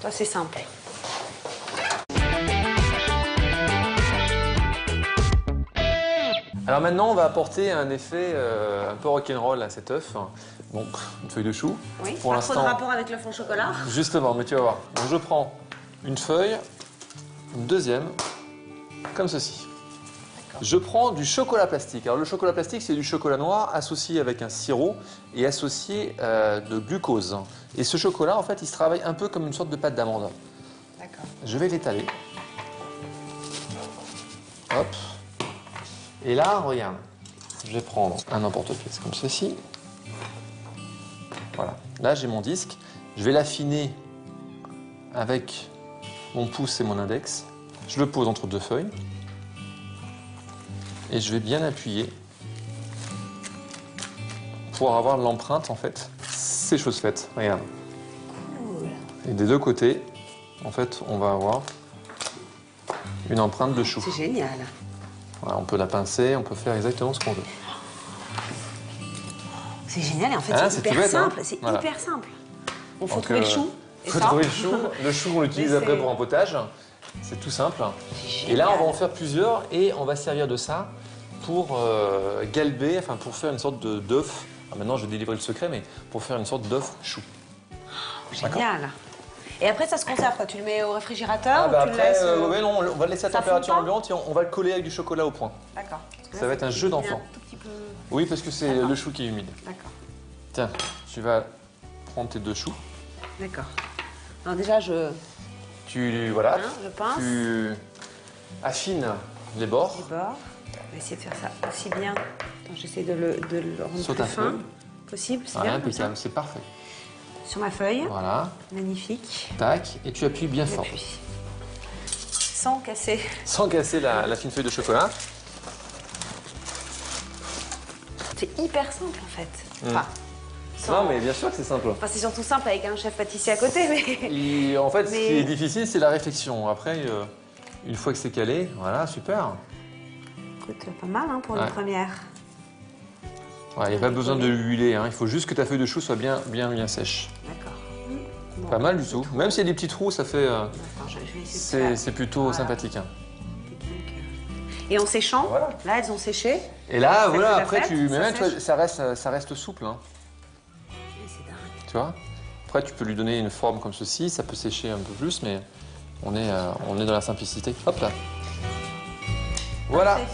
Toi, c'est simple. Alors maintenant, on va apporter un effet un peu rock'n'roll à cet œuf. Donc, une feuille de chou. Oui, pour pas trop de l'instant. rapport avec l'œuf en chocolat. Justement, mais tu vas voir. Donc, je prends une feuille, une deuxième, comme ceci. Je prends du chocolat plastique. Alors le chocolat plastique, c'est du chocolat noir associé avec un sirop et associé de glucose. Et ce chocolat, en fait, il se travaille un peu comme une sorte de pâte d'amande. D'accord. Je vais l'étaler. Hop. Et là, regarde, je vais prendre un emporte-pièce comme ceci. Voilà. Là, j'ai mon disque. Je vais l'affiner avec mon pouce et mon index. Je le pose entre deux feuilles. Et je vais bien appuyer pour avoir l'empreinte, en fait. C'est chose faite. Regarde. Cool. Et des deux côtés, en fait, on va avoir une empreinte de chou. C'est génial. Voilà, on peut la pincer, on peut faire exactement ce qu'on veut. C'est génial et en fait, Ah, c'est c'est tout hyper bête, hein. simple. C'est Voilà. hyper simple. Bon, faut Donc, trouver le chou. et Faut ça. trouver le chou. Le chou, on l'utilise Mais après c'est- pour un potage. C'est tout simple. C'est Et là, on va génial. en faire plusieurs et on va servir de ça pour galber, enfin pour faire une sorte d'œuf. Maintenant, je vais délivrer le secret, mais pour faire une sorte d'œuf chou. Génial. Et après, ça se conserve quoi? Tu le mets au réfrigérateur ou tu le après, laisses ouais, non, on va le laisser à Ça température fond pas ambiante et on va le coller avec du chocolat au point. D'accord. Parce que Ça là, va être un c'est jeu un d'enfant. tout petit peu. Oui, parce que c'est le chou qui est humide. D'accord. Tiens, tu vas prendre tes deux choux. D'accord. Alors déjà, je Voilà, Hein, je pince. tu affines les bords. déborde. On va essayer de faire ça aussi bien. Attends, j'essaie de le rendre Sur plus ta fin feuille. possible. C'est Voilà, bien comme ça. impeccable, c'est parfait. Sur ma feuille. Voilà, Magnifique. tac, et tu appuies bien fort. J'appuie. Sans casser. Sans casser la fine feuille de chocolat. C'est hyper simple en fait. Enfin, sans- Non, mais bien sûr que c'est simple. enfin, c'est surtout simple avec un chef pâtissier à côté, mais. Et en fait, ce qui Mais- est difficile, c'est la réflexion. Après, une fois que c'est calé, voilà, super. Écoute, pas mal hein, pour Ouais. une première. Il n'y a pas besoin de l'huiler, hein. Il faut juste que ta feuille de chou soit bien sèche. D'accord. Bon, Pas mal du tout. Même s'il y a des petits trous, ça fait. Attends, je vais essayer de faire C'est plutôt Voilà. sympathique, hein. technique. Et en séchant, Voilà. là, elles ont séché. Et là, Ça voilà, fait la après, fête, mais ça même, tu vois, sèche. ça reste souple, hein. Et c'est dingue. Tu vois. Après, tu peux lui donner une forme comme ceci, ça peut sécher un peu plus, mais on est dans la simplicité. Hop là. Voilà. Parfait.